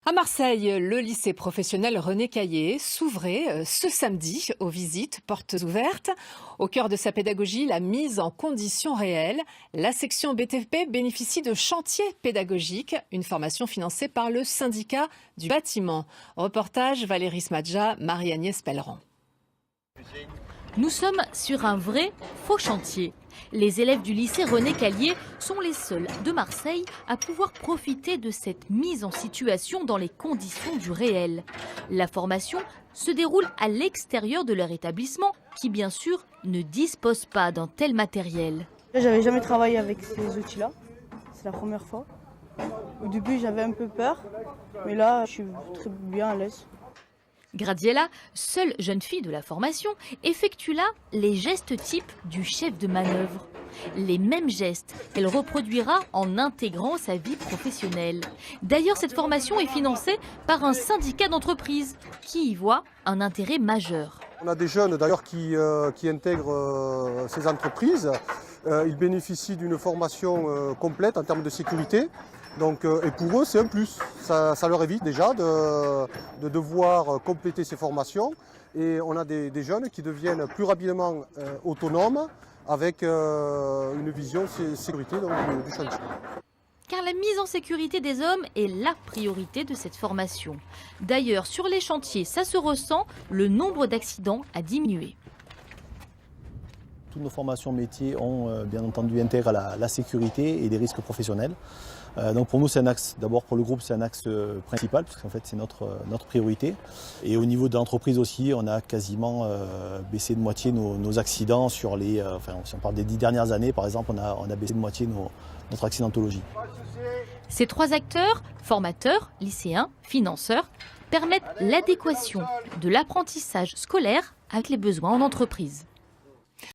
À Marseille, le lycée professionnel René Caillé s'ouvrait ce samedi aux visites portes ouvertes. Au cœur de sa pédagogie, la mise en conditions réelles. La section BTP bénéficie de chantiers pédagogiques, une formation financée par le syndicat du bâtiment. Reportage Valérie Smadja, Marie-Agnès Pelleran. Nous sommes sur un vrai faux chantier. Les élèves du lycée René Caillé sont les seuls de Marseille à pouvoir profiter de cette mise en situation dans les conditions du réel. La formation se déroule à l'extérieur de leur établissement qui, bien sûr, ne dispose pas d'un tel matériel. J'avais jamais travaillé avec ces outils-là. C'est la première fois. Au début, j'avais un peu peur, mais là, je suis très bien à l'aise. Gradiella, seule jeune fille de la formation, effectue là les gestes types du chef de manœuvre. Les mêmes gestes qu'elle reproduira en intégrant sa vie professionnelle. D'ailleurs, cette formation est financée par un syndicat d'entreprise qui y voit un intérêt majeur. On a des jeunes d'ailleurs qui intègrent ces entreprises. Ils bénéficient d'une formation complète en termes de sécurité. Donc, et pour eux, c'est un plus. Ça leur évite déjà de devoir compléter ces formations. Et on a des jeunes qui deviennent plus rapidement autonomes avec une vision sécurité donc, du chantier. Car la mise en sécurité des hommes est la priorité de cette formation. D'ailleurs, sur les chantiers, ça se ressent, le nombre d'accidents a diminué. Toutes nos formations métiers ont bien entendu intègrent la sécurité et les risques professionnels. Donc pour nous c'est un axe, d'abord pour le groupe c'est un axe principal parce qu'en fait c'est notre priorité. Et au niveau de l'entreprise aussi on a quasiment baissé de moitié nos accidents sur les, si on parle des 10 dernières années par exemple on a baissé de moitié notre accidentologie. Ces trois acteurs, formateurs, lycéens, financeurs, permettent l'adéquation de l'apprentissage scolaire avec les besoins en entreprise.